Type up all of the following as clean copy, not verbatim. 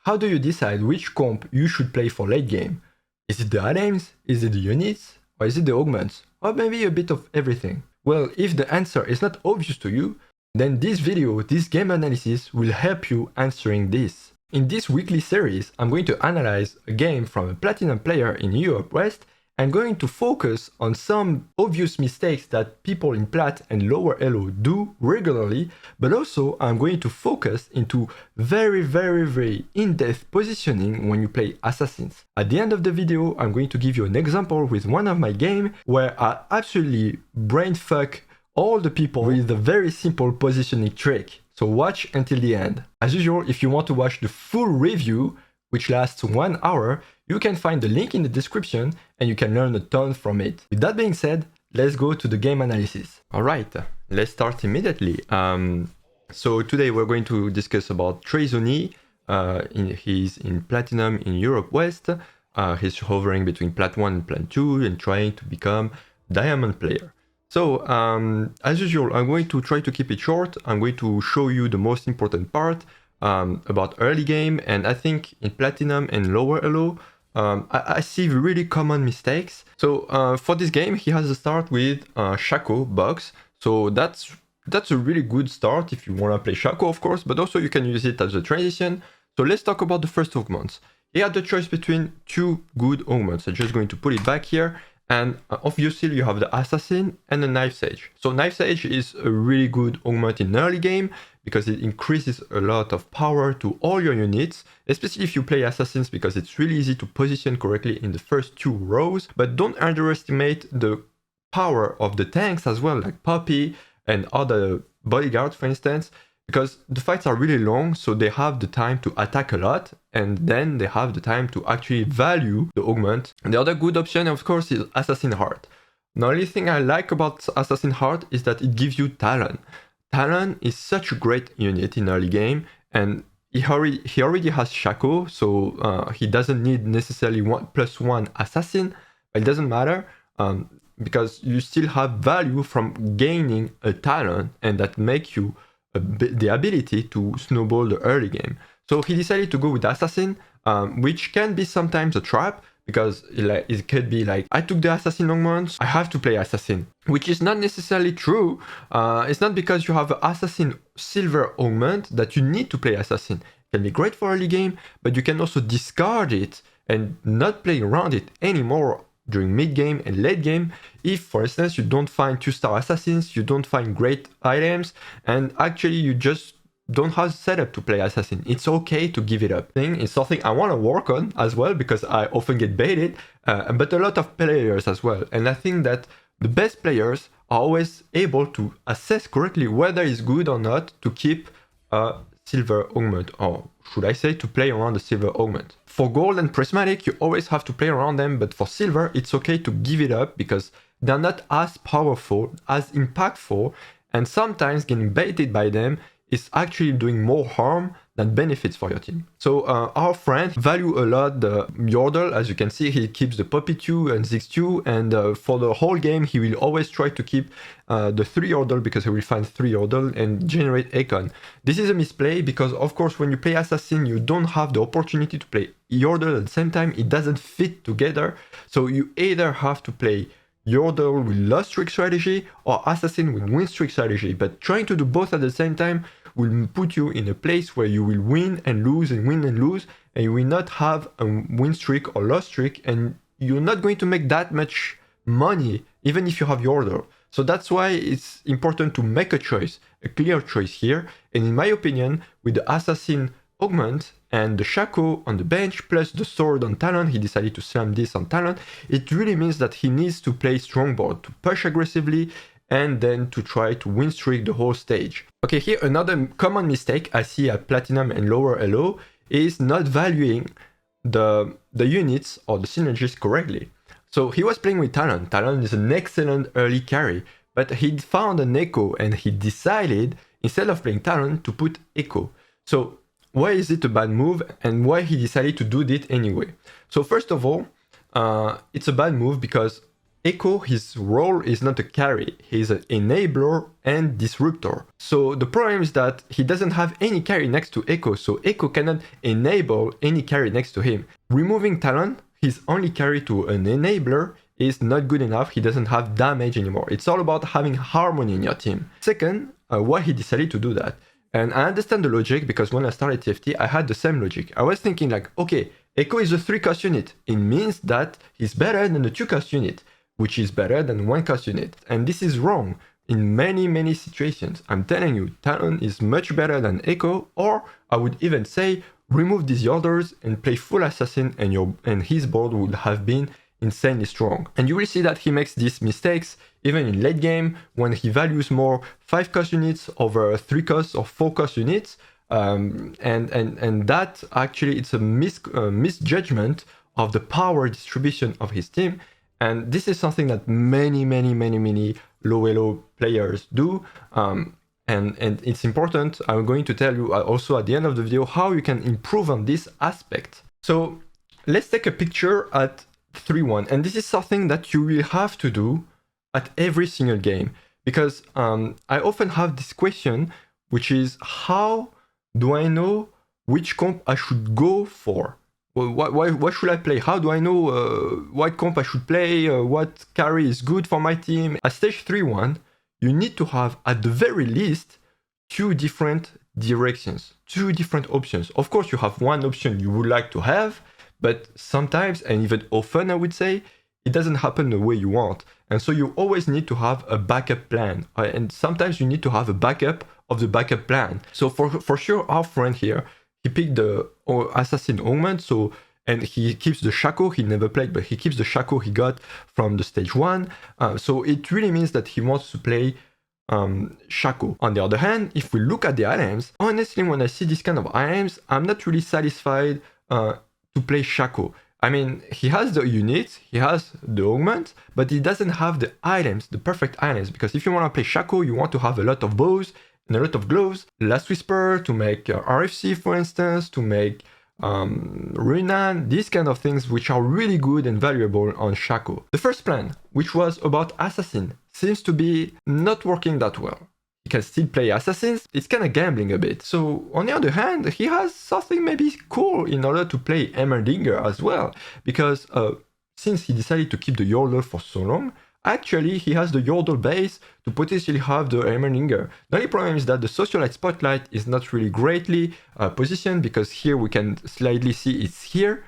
how do you decide which comp you should play for late game? Is it the items, is it the units, or is it the augments? Or maybe a bit of everything? Well, if the answer is not obvious to you, then this video, this game analysis, will help you answering this. In this weekly series, I'm going to analyze a game from a Platinum player in Europe West and going to focus on some obvious mistakes that people in Plat and lower elo do regularly, but also I'm going to focus into very in-depth positioning when you play assassins. At the end of the video, I'm going to give you an example with one of my games where I absolutely brainfuck all the people with a very simple positioning trick. So watch until the end. As usual, if you want to watch the full review, which lasts 1 hour, you can find the link in the description and you can learn a ton from it. With that being said, let's go to the game analysis. Alright, let's start immediately. So today we're going to discuss about Trezoni. He's in Platinum in Europe West. He's hovering between Plat 1 and Plat 2 and trying to become Diamond player. So, as usual, I'm going to try to keep it short. I'm going to show you the most important part about early game, and I think in Platinum and lower elo, I see really common mistakes. So, for this game, he has a start with Shaco box. So that's a really good start if you want to play Shaco, of course, but also you can use it as a transition. So let's talk about the first augments. He had the choice between two good augments. I'm just going to put it back here. And obviously you have the Assassin and the Knife Sage. So Knife Sage is a really good augment in early game because it increases a lot of power to all your units, especially if you play Assassins, because it's really easy to position correctly in the first 2 rows. But don't underestimate the power of the tanks as well, like Poppy and other bodyguards, for instance, because the fights are really long, so they have the time to attack a lot, and then they have the time to actually value the augment. And the other good option, of course, is Assassin Heart. The only thing I like about Assassin Heart is that it gives you Talon. Talon is such a great unit in early game, and he already has Shaco, so he doesn't need necessarily 1+1 Assassin, but it doesn't matter, because you still have value from gaining a Talon, and that makes you the ability to snowball the early game. So he decided to go with Assassin, which can be sometimes a trap, because it could be like, I took the Assassin augments, I have to play Assassin, which is not necessarily true. It's not because you have an Assassin silver augment that you need to play Assassin. It can be great for early game, but you can also discard it and not play around it anymore during mid game and late game if, for instance, you don't find 2-star assassins, you don't find great items, and actually you just don't have setup to play assassin. It's okay to give it up. It's something I want to work on as well, because I often get baited, but a lot of players as well. And I think that the best players are always able to assess correctly whether it's good or not to keep a silver augment, or should I say to play around the silver augment. For gold and prismatic, you always have to play around them, but for silver, it's okay to give it up because they're not as powerful, as impactful, and sometimes getting baited by them is actually doing more harm than benefits for your team. So our friend value a lot the Yordle. As you can see, he keeps the Poppy 2 and Ziggs 2, and for the whole game, he will always try to keep the 3 Yordle, because he will find 3 Yordle and generate Econ. This is a misplay because, of course, when you play Assassin, you don't have the opportunity to play Yordle at the same time. It doesn't fit together. So you either have to play Yordle with lost streak strategy or Assassin with win streak strategy, but trying to do both at the same time will put you in a place where you will win and lose and win and lose, and you will not have a win streak or loss streak, and you're not going to make that much money even if you have Yordle. So that's why it's important to make a choice, a clear choice here. And in my opinion, with the Assassin augment and the Shaco on the bench plus the sword on Talon, he decided to slam this on Talon. It really means that he needs to play strongboard, to push aggressively, and then to try to win streak the whole stage. Okay, here another common mistake I see at Platinum and lower elo is not valuing the units or the synergies correctly. So he was playing with Talon. Talon is an excellent early carry, but he found an Echo and he decided, instead of playing Talon, to put Echo. So why is it a bad move and why he decided to do it anyway? So first of all, it's a bad move because Echo, his role is not a carry, he's an enabler and disruptor. So the problem is that he doesn't have any carry next to Echo, so Echo cannot enable any carry next to him. Removing Talon, his only carry to an enabler, is not good enough, he doesn't have damage anymore. It's all about having harmony in your team. Second, why he decided to do that. And I understand the logic because when I started TFT, I had the same logic. I was thinking like, okay, Echo is a 3-cost unit. It means that he's better than the 2-cost unit, which is better than 1-cost unit. And this is wrong in many situations. I'm telling you, Talon is much better than Echo, or I would even say, remove these yielders and play full assassin and his board would have been insanely strong. And you will see that he makes these mistakes even in late game when he values more 5-cost units over 3-cost or 4-cost units. And that actually it's a misjudgment of the power distribution of his team. And this is something that many low elo players do. And it's important. I'm going to tell you also at the end of the video how you can improve on this aspect. So let's take a picture at 3-1. And this is something that you will have to do at every single game. Because I often have this question, which is how do I know which comp I should go for? What should I play? How do I know what comp I should play? What carry is good for my team? At stage 3-1, you need to have at the very least 2 different directions, 2 different options. Of course, you have one option you would like to have, but sometimes, and even often I would say, it doesn't happen the way you want. And so you always need to have a backup plan. And sometimes you need to have a backup of the backup plan. So for sure, our friend here, he picked the assassin augment, so and he keeps the Shaco he never played, but he keeps the Shaco he got from the stage 1. So it really means that he wants to play Shaco. On the other hand, if we look at the items, honestly, when I see this kind of items, I'm not really satisfied to play Shaco. I mean, he has the units, he has the augment, but he doesn't have the items, the perfect items. Because if you want to play Shaco, you want to have a lot of bows and a lot of gloves. Last Whisper to make RFC, for instance, to make Runan, these kind of things which are really good and valuable on Shaco. The first plan, which was about Assassin, seems to be not working that well. He can still play Assassins, it's kind of gambling a bit. So on the other hand, he has something maybe cool in order to play Heimerdinger as well, because since he decided to keep the Yordle for so long, actually he has the Yordle base to potentially have the Heimerdinger. The only problem is that the Socialite Spotlight is not really greatly positioned, because here we can slightly see it's here,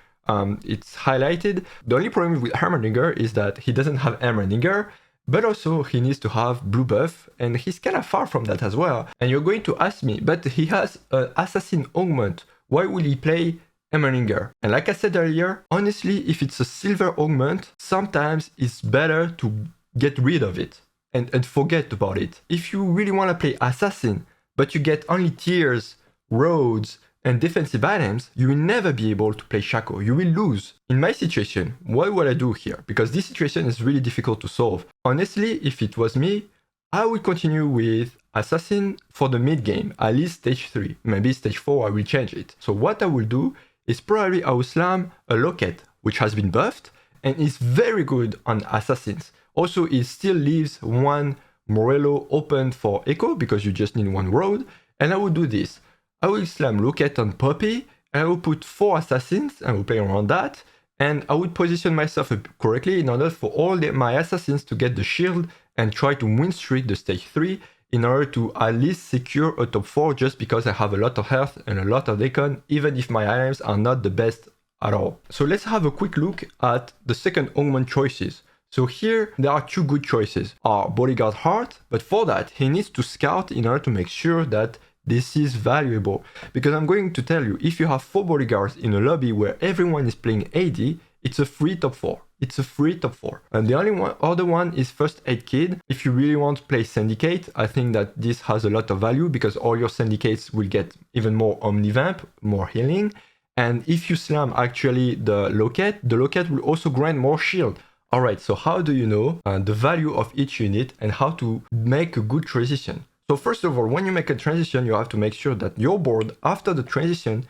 it's highlighted. The only problem with Heimerdinger is that he doesn't have Heimerdinger, but also he needs to have blue buff, and he's kind of far from that as well. And you're going to ask me, but he has an assassin augment, why will he play Heimerdinger? And like I said earlier, honestly, if it's a silver augment, sometimes it's better to get rid of it and forget about it. If you really want to play assassin, but you get only tiers, roads, and defensive items, you will never be able to play Shaco. You will lose. In my situation, what would I do here? Because this situation is really difficult to solve. Honestly, if it was me, I would continue with Assassin for the mid game, at least stage 3. Maybe stage 4 I will change it. So what I will do is probably I will slam a Locket, which has been buffed, and is very good on Assassins. Also, it still leaves one Morello open for Echo, because you just need one road. And I will do this. I will slam Locket on Poppy, and I will put 4 Assassins, and I will play around that, and I would position myself correctly in order for all my Assassins to get the shield and try to win streak the stage 3 in order to at least secure a top 4, just because I have a lot of health and a lot of decon, even if my items are not the best at all. So let's have a quick look at the second augment choices. So here there are 2 good choices. Our Bodyguard Heart, but for that he needs to scout in order to make sure that this is valuable, because I'm going to tell you, if you have 4 bodyguards in a lobby where everyone is playing AD, it's a free top 4. It's a free top 4. And the only other one is First Aid Kid. If you really want to play Syndicate, I think that this has a lot of value, because all your Syndicates will get even more Omnivamp, more healing. And if you slam actually the Locket will also grant more shield. Alright, so how do you know the value of each unit and how to make a good transition? So first of all, when you make a transition, you have to make sure that your board after the transition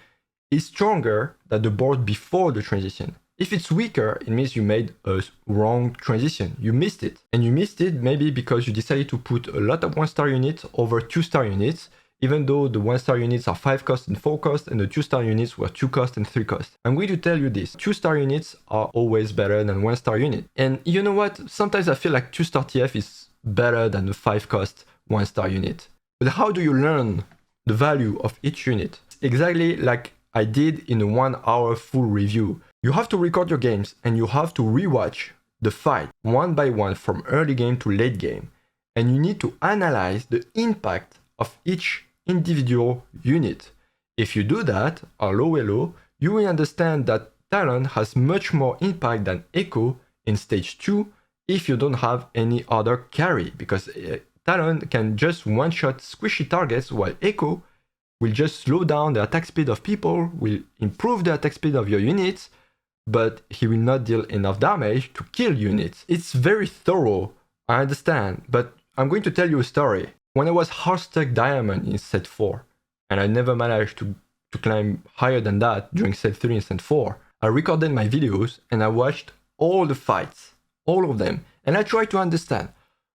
is stronger than the board before the transition. If it's weaker, it means you made a wrong transition. You missed it. And you missed it maybe because you decided to put a lot of 1-star units over 2-star units, even though the 1-star units are 5 cost and 4 cost, and the 2-star units were 2 cost and 3 cost. I'm going to tell you this. 2-star units are always better than 1-star unit. And you know what? Sometimes I feel like 2-star TF is better than the 5 cost 1-star unit. But how do you learn the value of each unit? Exactly like I did in a 1-hour full review. You have to record your games and you have to rewatch the fight one by one from early game to late game. And you need to analyze the impact of each individual unit. If you do that, hello, you will understand that Talon has much more impact than Echo in stage 2 if you don't have any other carry, because Talon can just one-shot squishy targets while Echo will just slow down the attack speed of people, will improve the attack speed of your units, but he will not deal enough damage to kill units. It's very thorough, I understand, but I'm going to tell you a story. When I was hard stuck diamond in set 4, and I never managed to climb higher than that during set 3 and set 4, I recorded my videos and I watched all the fights, all of them, and I tried to understand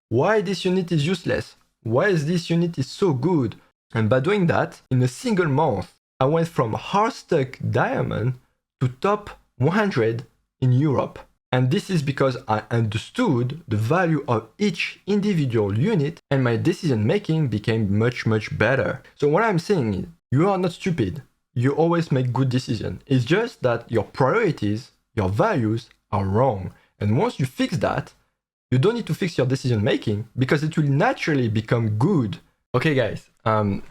why this unit is useless, why is this unit is so good. And by doing that, in a single month, I went from hard stuck diamond to top 100 in Europe. And this is because I understood the value of each individual unit and my decision making became much better. So what I'm saying is, you are not stupid. You always make good decisions. It's just that your priorities, your values are wrong. And once you fix that, you don't need to fix your decision making because it will naturally become good. Okay guys,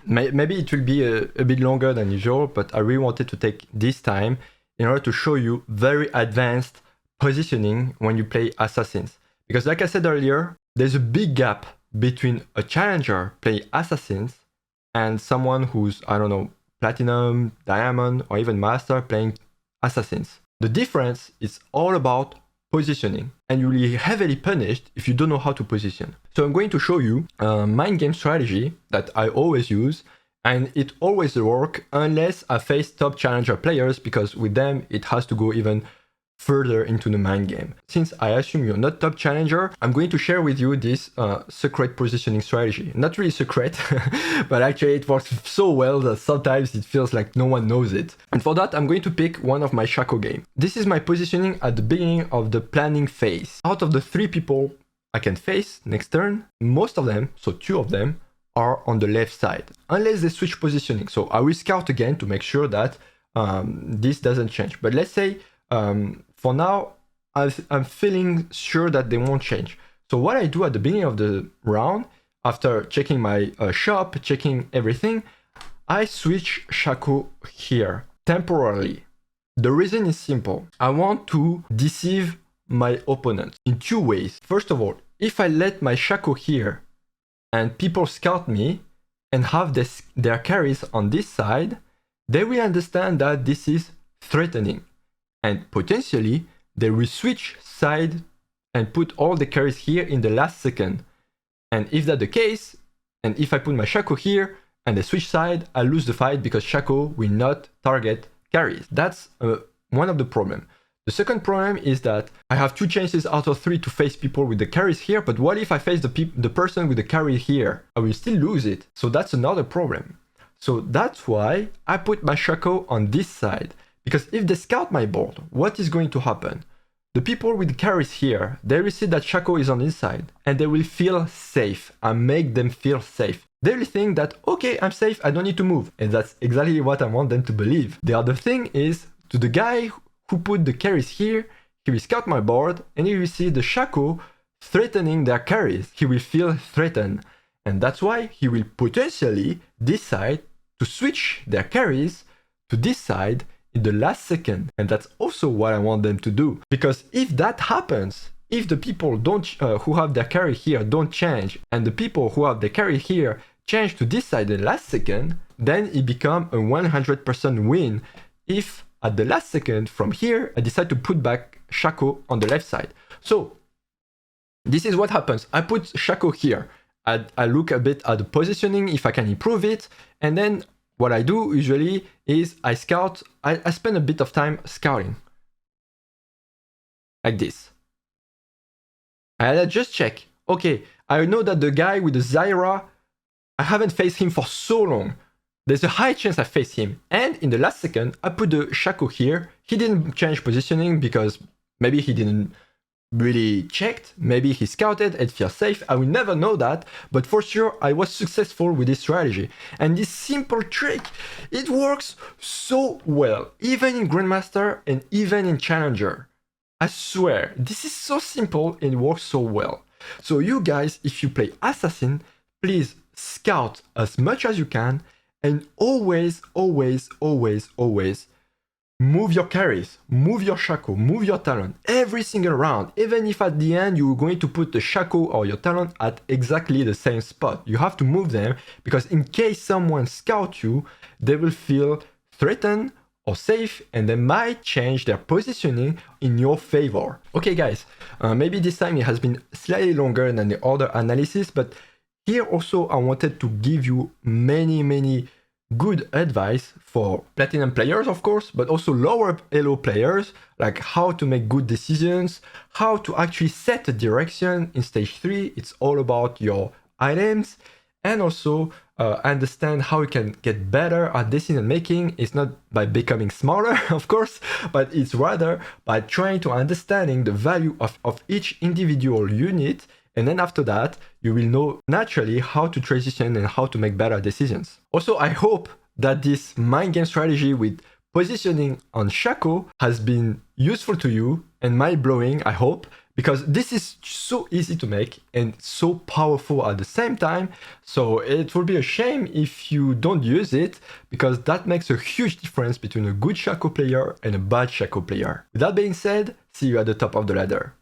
maybe it will be a bit longer than usual, but I really wanted to take this time in order to show you very advanced positioning when you play assassins. Because like I said earlier, there's a big gap between a challenger playing assassins and someone who's, I don't know, platinum, diamond, or even master playing assassins. The difference is all about positioning, and you'll be heavily punished if you don't know how to position. So I'm going to show you a mind game strategy that I always use, and it always works unless I face top challenger players, because with them it has to go even further into the mind game. Since I assume you're not top challenger, I'm going to share with you this secret positioning strategy. Not really secret, but actually it works so well that sometimes it feels like no one knows it. And for that, I'm going to pick one of my Shaco game. This is my positioning at the beginning of the planning phase. Out of the 3 people I can face next turn, most of them, so 2 of them, are on the left side, unless they switch positioning. So I will scout again to make sure that this doesn't change. But let's say for now, I'm feeling sure that they won't change. So what I do at the beginning of the round, after checking my shop, checking everything, I switch Shaco here temporarily. The reason is simple. I want to deceive my opponent in 2 ways. First of all, if I let my Shaco here and people scout me and have their carries on this side, they will understand that this is threatening. And potentially, they will switch side and put all the carries here in the last second. And if that's the case, and if I put my Shaco here and they switch side, I lose the fight because Shaco will not target carries. That's one of the problems. The second problem is that I have 2 chances out of 3 to face people with the carries here, but what if I face the person with the carry here? I will still lose it. So that's another problem. So that's why I put my Shaco on this side. Because if they scout my board, what is going to happen? The people with the carries here, they will see that Shaco is on this side and they will feel safe. I make them feel safe. They will think that, okay, I'm safe, I don't need to move. And that's exactly what I want them to believe. The other thing is, to the guy who put the carries here, he will scout my board and he will see the Shaco threatening their carries. He will feel threatened. And that's why he will potentially decide to switch their carries to this side in the last second. And that's also what I want them to do. Because if that happens, if the people don't who have their carry here don't change, and the people who have the carry here change to this side in the last second, then it becomes a 100% win if at the last second from here I decide to put back Shaco on the left side. So this is what happens. I put Shaco here. I look a bit at the positioning if I can improve it, and then what I do usually is I scout. I spend a bit of time scouting. like this. And I just check. Okay, I know that the guy with the Zyra, I haven't faced him for so long. There's a high chance I face him. And in the last second, I put the Shaco here. He didn't change positioning because maybe he didn't really checked. Maybe he scouted and feels safe. I will never know that. But for sure, I was successful with this strategy. And this simple trick, it works so well. Even in Grandmaster and even in Challenger. I swear, this is so simple and it works so well. So you guys, if you play Assassin, please scout as much as you can and always, always, always, always move your carries, move your Shaco, move your talent every single round. Even if at the end you're going to put the Shaco or your talent at exactly the same spot. You have to move them because in case someone scouts you, they will feel threatened or safe and they might change their positioning in your favor. Okay guys, maybe this time it has been slightly longer than the other analysis, but here also I wanted to give you many good advice for platinum players, of course, but also lower elo players, like how to make good decisions, how to actually set a direction in stage 3. It's all about your items, and also understand how you can get better at decision making. It's not by becoming smarter, of course, but it's rather by trying to understanding the value of each individual unit. And then after that, you will know naturally how to transition and how to make better decisions. Also, I hope that this mind game strategy with positioning on Shaco has been useful to you and mind-blowing, I hope, because this is so easy to make and so powerful at the same time. So it will be a shame if you don't use it, because that makes a huge difference between a good Shaco player and a bad Shaco player. With that being said, see you at the top of the ladder.